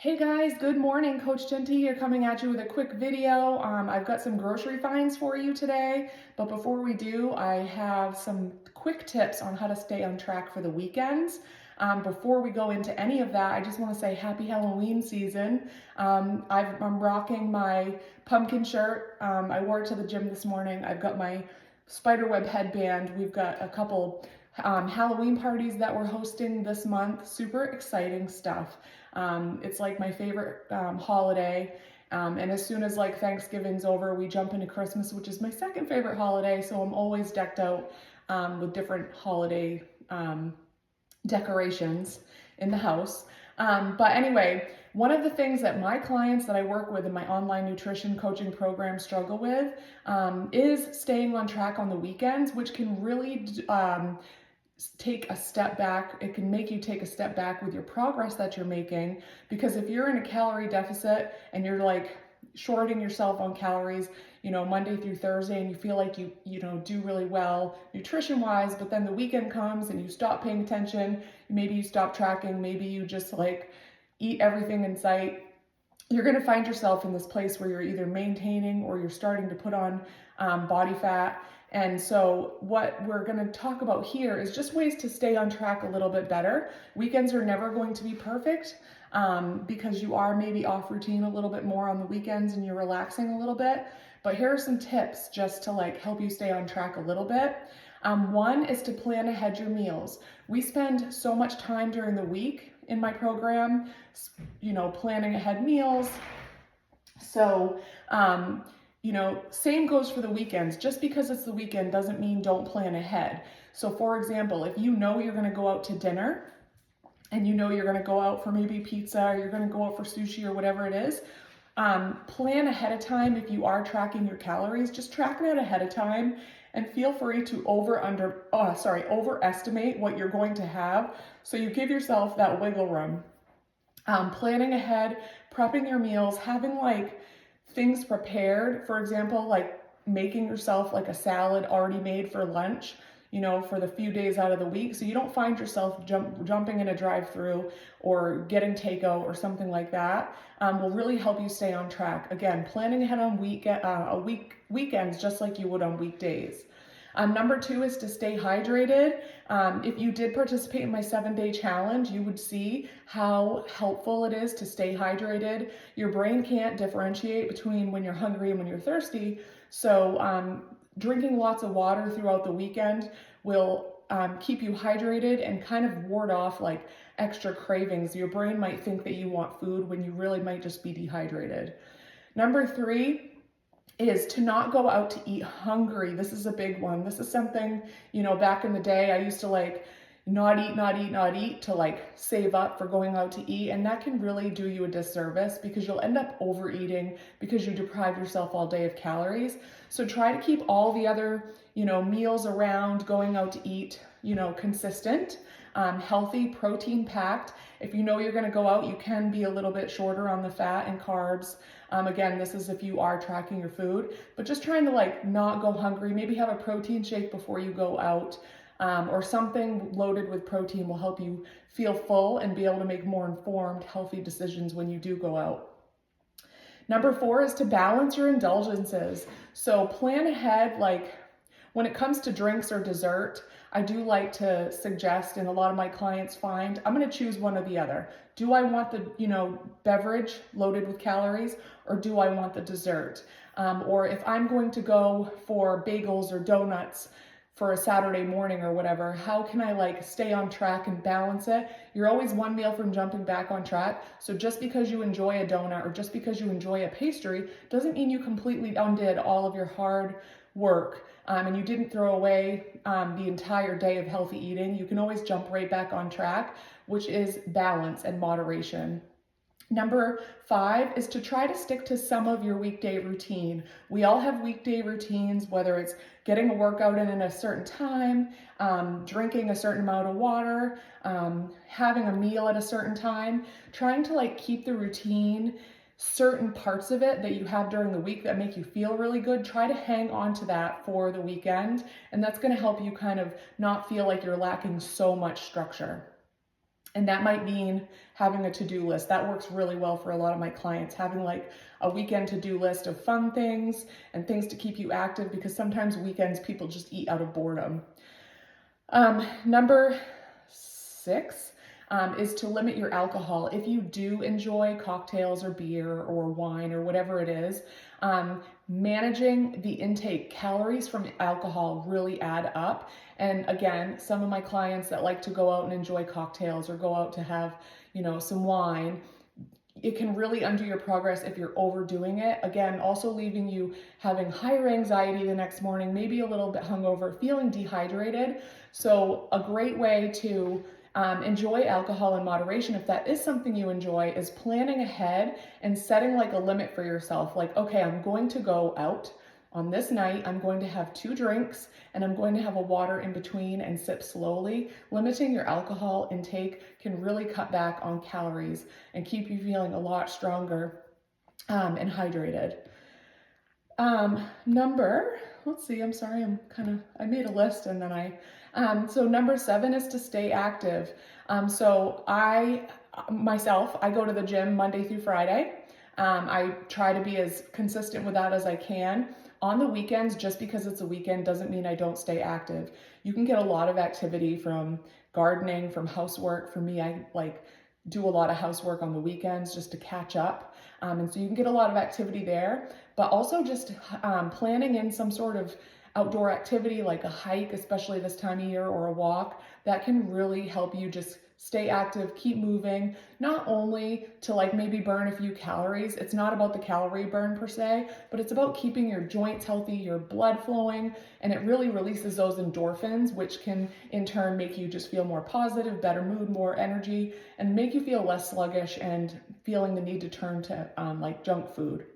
Hey guys, good morning. Coach Genty here coming at you with a quick video. I've got some grocery finds for you today, but before we do, I have some quick tips on how to stay on track for the weekends. Before we go into any of that, I just want to say happy Halloween season. I'm rocking my pumpkin shirt. I wore it to the gym this morning. I've got my spiderweb headband. We've got a couple Halloween parties that we're hosting this month. Super exciting stuff. It's like my favorite holiday. And as soon as like Thanksgiving's over, we jump into Christmas, which is my second favorite holiday. So I'm always decked out with different holiday decorations in the house. But anyway, one of the things that my clients that I work with in my online nutrition coaching program struggle with is staying on track on the weekends, which can really take a step back. It can make you take a step back with your progress that you're making, because if you're in a calorie deficit and you're like shorting yourself on calories, Monday through Thursday, and you feel like you do really well nutrition wise, but then the weekend comes and you stop paying attention, maybe you stop tracking, maybe you just like eat everything in sight, you're going to find yourself in this place where you're either maintaining or you're starting to put on body fat. And so what we're going to talk about here is just ways to stay on track a little bit better. Weekends are never going to be perfect because you are maybe off routine a little bit more on the weekends and you're relaxing a little bit. But here are some tips just to like help you stay on track a little bit. One is to plan ahead your meals. We spend so much time during the week in my program, planning ahead meals. So, same goes for the weekends. Just because it's the weekend doesn't mean don't plan ahead. So for example, if you know you're gonna go out to dinner and you know you're gonna go out for maybe pizza or you're gonna go out for sushi or whatever it is, plan ahead of time. If you are tracking your calories, just track that ahead of time and feel free to overestimate what you're going to have. So you give yourself that wiggle room. Planning ahead, prepping your meals, having like things prepared. For example, like making yourself like a salad already made for lunch, for the few days out of the week. So you don't find yourself jumping in a drive-through or getting takeout or something like that. Will really help you stay on track. Again, planning ahead on weekends just like you would on weekdays. Number two is to stay hydrated. If you did participate in my 7-day challenge, you would see how helpful it is to stay hydrated. Your brain can't differentiate between when you're hungry and when you're thirsty. So drinking lots of water throughout the weekend will keep you hydrated and kind of ward off like extra cravings. Your brain might think that you want food when you really might just be dehydrated. Number three is to not go out to eat hungry. This is a big one. This is something, back in the day, I used to like not eat to like save up for going out to eat. And that can really do you a disservice because you'll end up overeating because you deprive yourself all day of calories. So try to keep all the other, meals around going out to eat, consistent, healthy, protein packed. If you know you're going to go out, you can be a little bit shorter on the fat and carbs. Again, this is if you are tracking your food, but just trying to like not go hungry. Maybe have a protein shake before you go out, or something loaded with protein will help you feel full and be able to make more informed, healthy decisions when you do go out. Number four is to balance your indulgences. So plan ahead, like when it comes to drinks or dessert, I do like to suggest, and a lot of my clients find, I'm going to choose one or the other. Do I want the, beverage loaded with calories, or do I want the dessert? Or if I'm going to go for bagels or donuts for a Saturday morning or whatever, how can I like stay on track and balance it? You're always one meal from jumping back on track. So just because you enjoy a donut or just because you enjoy a pastry doesn't mean you completely undid all of your hard work and you didn't throw away the entire day of healthy eating. You can always jump right back on track, which is balance and moderation. Number five is to try to stick to some of your weekday routine. We all have weekday routines, whether it's getting a workout in at a certain time, drinking a certain amount of water, having a meal at a certain time, trying to like keep the routine, certain parts of it that you have during the week that make you feel really good, try to hang on to that for the weekend. And that's going to help you kind of not feel like you're lacking so much structure. And that might mean having a to-do list. That works really well for a lot of my clients, having like a weekend to-do list of fun things and things to keep you active, because sometimes weekends people just eat out of boredom. Number 6 is to limit your alcohol. If you do enjoy cocktails or beer or wine or whatever it is, managing the intake, calories from alcohol really add up. And again, some of my clients that like to go out and enjoy cocktails or go out to have, some wine, it can really undo your progress if you're overdoing it. Again, also leaving you having higher anxiety the next morning, maybe a little bit hungover, feeling dehydrated. So a great way to enjoy alcohol in moderation, if that is something you enjoy, is planning ahead and setting like a limit for yourself. Like, okay, I'm going to go out on this night, I'm going to have 2 drinks and I'm going to have a water in between and sip slowly. Limiting your alcohol intake can really cut back on calories and keep you feeling a lot stronger and hydrated. I made a list and then so number 7 is to stay active. So I go to the gym Monday through Friday. I try to be as consistent with that as I can. On the weekends, just because it's a weekend doesn't mean I don't stay active. You can get a lot of activity from gardening, from housework. For me, I like do a lot of housework on the weekends just to catch up. And so you can get a lot of activity there, but also just planning in some sort of outdoor activity like a hike, especially this time of year, or a walk, that can really help you just stay active, keep moving, not only to like maybe burn a few calories. It's not about the calorie burn per se, but it's about keeping your joints healthy, your blood flowing, and it really releases those endorphins, which can in turn make you just feel more positive, better mood, more energy, and make you feel less sluggish and feeling the need to turn to like junk food.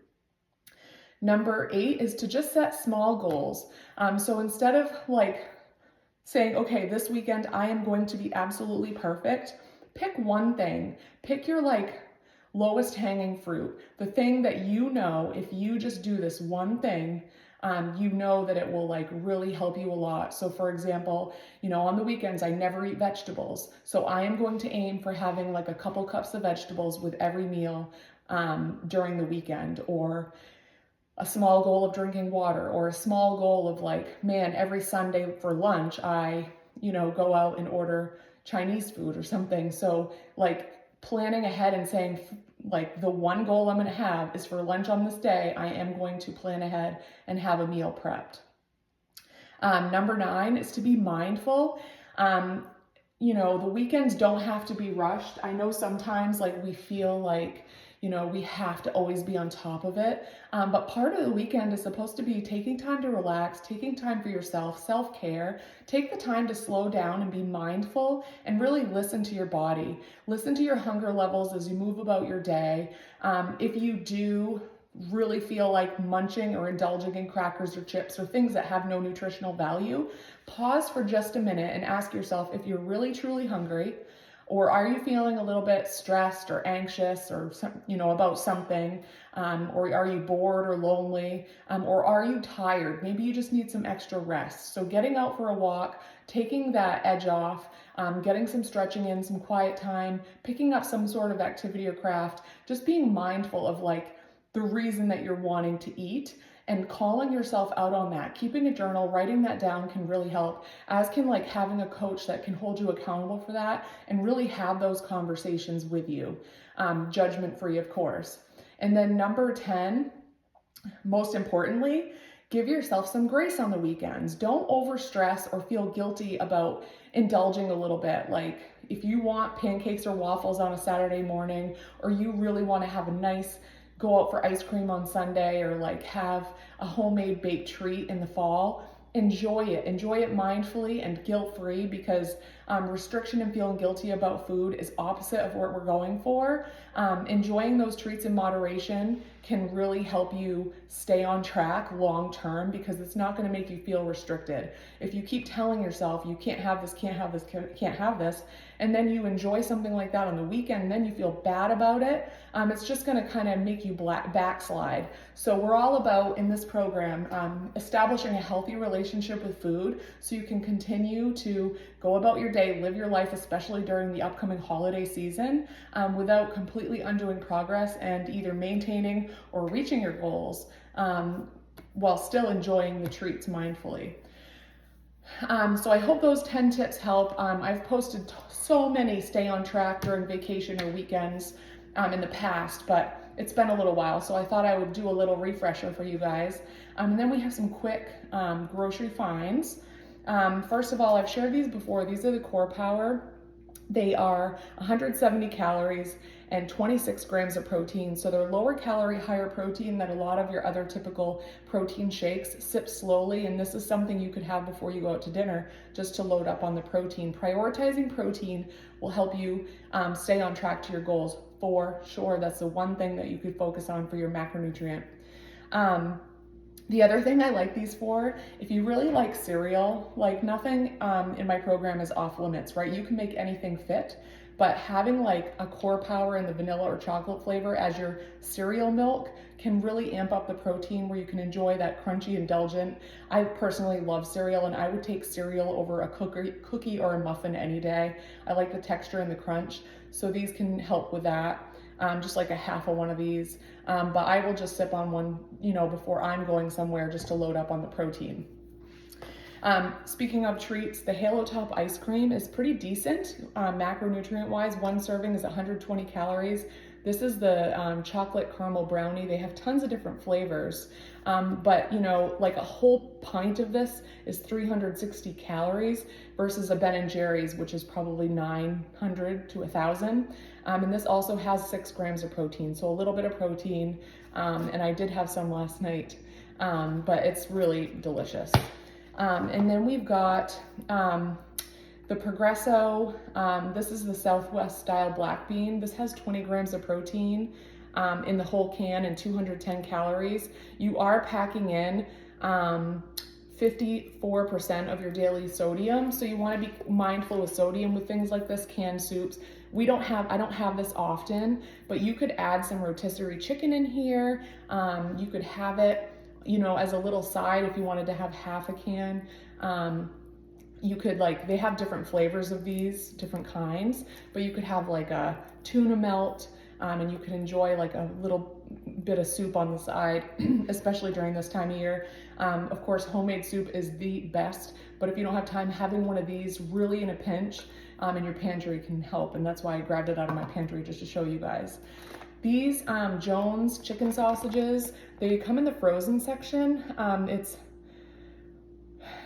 Number 8 is to just set small goals. So instead of like saying, okay, this weekend I am going to be absolutely perfect, pick one thing. Pick your like lowest hanging fruit. The thing that if you just do this one thing, that it will like really help you a lot. So for example, on the weekends, I never eat vegetables. So I am going to aim for having like a couple cups of vegetables with every meal during the weekend, or a small goal of drinking water, or a small goal of like, man, every Sunday for lunch, I, go out and order Chinese food or something. So like planning ahead and saying like the one goal I'm going to have is for lunch on this day, I am going to plan ahead and have a meal prepped. Number 9 is to be mindful. The weekends don't have to be rushed. I know sometimes like we feel like, we have to always be on top of it. But part of the weekend is supposed to be taking time to relax, taking time for yourself, self-care. Take the time to slow down and be mindful and really listen to your body. Listen to your hunger levels as you move about your day. If you do really feel like munching or indulging in crackers or chips or things that have no nutritional value, pause for just a minute and ask yourself if you're really truly hungry, or are you feeling a little bit stressed or anxious or about something, or are you bored or lonely, or are you tired? Maybe you just need some extra rest. So getting out for a walk, taking that edge off, getting some stretching in, some quiet time, picking up some sort of activity or craft, just being mindful of like the reason that you're wanting to eat, and calling yourself out on that. Keeping a journal, writing that down can really help, as can like having a coach that can hold you accountable for that and really have those conversations with you, judgment free, of course. And then number 10, most importantly, give yourself some grace on the weekends. Don't overstress or feel guilty about indulging a little bit. Like if you want pancakes or waffles on a Saturday morning, or you really want to have a nice go out for ice cream on Sunday, or like have a homemade baked treat in the fall, enjoy it mindfully and guilt-free, because restriction and feeling guilty about food is opposite of what we're going for. Enjoying those treats in moderation can really help you stay on track long term, because it's not going to make you feel restricted. If you keep telling yourself you can't have this, can't have this, can't have this, and then you enjoy something like that on the weekend, and then you feel bad about it, it's just going to kind of make you backslide. So we're all about, in this program, establishing a healthy relationship with food so you can continue to go about your day, live your life, especially during the upcoming holiday season, without completely undoing progress and either maintaining or reaching your goals while still enjoying the treats mindfully. So I hope those 10 tips help. I've posted so many stay on track during vacation or weekends in the past, but it's been a little while, so I thought I would do a little refresher for you guys. And then we have some quick grocery finds. First of all, I've shared these before. These are the Core Power. They are 170 calories and 26 grams of protein. So they're lower calorie, higher protein than a lot of your other typical protein shakes. Sip slowly, and this is something you could have before you go out to dinner just to load up on the protein. Prioritizing protein will help you stay on track to your goals for sure. That's the one thing that you could focus on for your macronutrient. The other thing I like these for, if you really like cereal, like nothing in my program is off limits, right? You can make anything fit, but having like a Core Power in the vanilla or chocolate flavor as your cereal milk can really amp up the protein where you can enjoy that crunchy, indulgent. I personally love cereal, and I would take cereal over a cookie or a muffin any day. I like the texture and the crunch, so these can help with that. Just like a half of one of these, but I will just sip on one, before I'm going somewhere just to load up on the protein. Speaking of treats, the Halo Top ice cream is pretty decent macronutrient wise. One serving is 120 calories. This is the chocolate caramel brownie. They have tons of different flavors, but like a whole pint of this is 360 calories versus a Ben & Jerry's, which is probably 900 to 1,000. And this also has 6 grams of protein, so a little bit of protein. And I did have some last night, but it's really delicious. And then we've got the Progresso. This is the Southwest style black bean. This has 20 grams of protein in the whole can and 210 calories. You are packing in 54% of your daily sodium, so you want to be mindful with sodium with things like this, canned soups. I don't have this often, but you could add some rotisserie chicken in here. You could have it, as a little side if you wanted to have half a can. You could they have different flavors of these, different kinds, but you could have like a tuna melt, and you could enjoy like a little bit of soup on the side, especially during this time of year. Of course, homemade soup is the best, but if you don't have time, having one of these really in a pinch in your pantry can help, and that's why I grabbed it out of my pantry just to show you guys. These Jones chicken sausages, they come in the frozen section.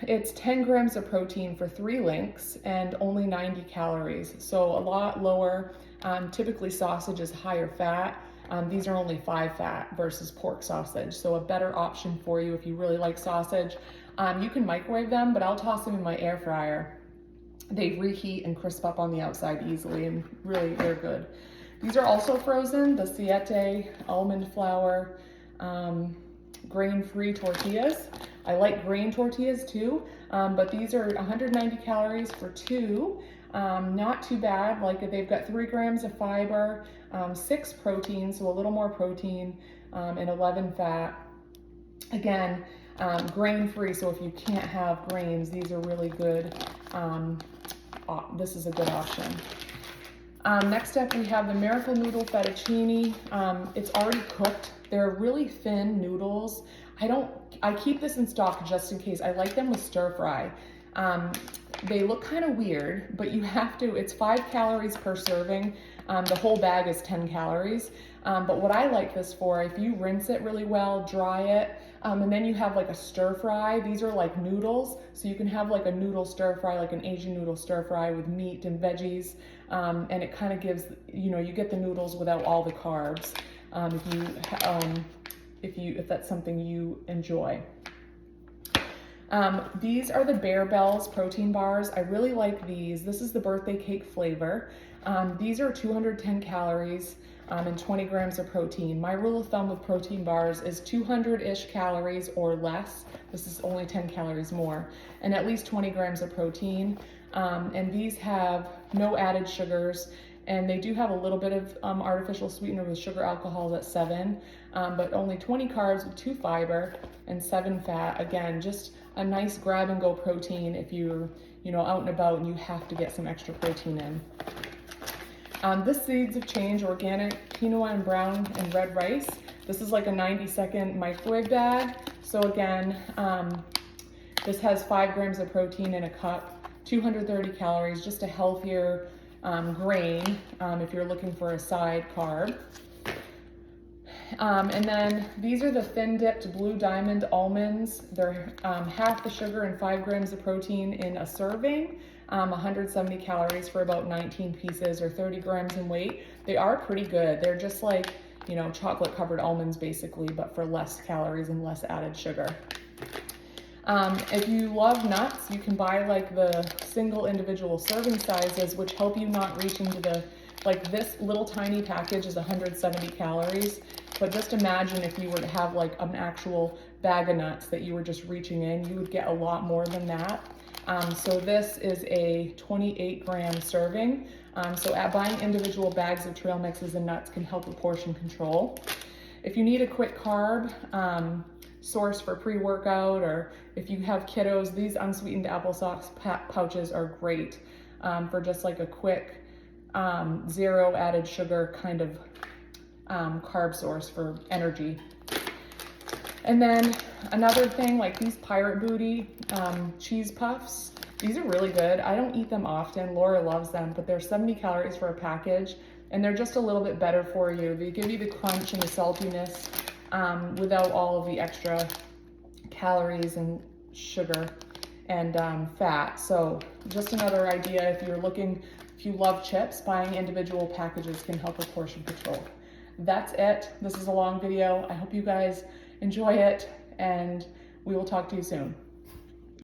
It's 10 grams of protein for 3 links and only 90 calories, so a lot lower. Typically sausage is higher fat. These are only 5 fat versus pork sausage, so a better option for you if you really like sausage. You can microwave them, but I'll toss them in my air fryer. They reheat and crisp up on the outside easily, and really they're good. These are also frozen, the Siete almond flour grain-free tortillas. I like grain tortillas too, but these are 190 calories for 2. Not too bad. Like they've got 3 grams of fiber, 6 protein, so a little more protein, and 11 fat. Again, grain-free, so if you can't have grains, these are really good. This is a good option. Next up, we have the Miracle Noodle Fettuccine. It's already cooked. They're really thin noodles. I keep this in stock just in case. I like them with stir fry. They look kind of weird, but you have to, it's 5 calories per serving. The whole bag is 10 calories. But what I like this for, if you rinse it really well, dry it, and then you have like a stir fry. These are like noodles, so you can have like a noodle stir fry, like an Asian noodle stir fry with meat and veggies, and it kind of gives, you get the noodles without all the carbs, if that's something you enjoy. These are the Bear Bells protein bars. I really like these. This is the birthday cake flavor. These are 210 calories and 20 grams of protein. My rule of thumb with protein bars is 200-ish calories or less. This is only 10 calories more, and at least 20 grams of protein. And these have no added sugars, and they do have a little bit of artificial sweetener with sugar alcohol at 7, but only 20 carbs with 2 fiber and 7 fat. Again, just a nice grab and go protein if you're, out and about and you have to get some extra protein in. This Seeds of Change organic quinoa and brown and red rice. This is like a 90-second microwave bag. So again, this has 5 grams of protein in a cup, 230 calories, just a healthier grain if you're looking for a side carb. And then these are the thin dipped Blue Diamond almonds. They're half the sugar and 5 grams of protein in a serving, 170 calories for about 19 pieces or 30 grams in weight. They are pretty good. They're just like, chocolate covered almonds basically, but for less calories and less added sugar. If you love nuts, you can buy like the single individual serving sizes, which help you not reach into this little tiny package is 170 calories. But just imagine if you were to have like an actual bag of nuts that you were just reaching in, you would get a lot more than that. So this is a 28 gram serving. So buying individual bags of trail mixes and nuts can help with portion control. If you need a quick carb source for pre-workout, or if you have kiddos, these unsweetened applesauce pouches are great for just like a quick zero added sugar kind of carb source for energy. And then another thing, like these Pirate Booty cheese puffs, these are really good. I don't eat them often. Laura loves them, but they're 70 calories for a package, and they're just a little bit better for you. They give you the crunch and the saltiness without all of the extra calories and sugar and fat. So just another idea, if you love chips, buying individual packages can help with portion control. That's it. This is a long video. I hope you guys enjoy it, and we will talk to you soon.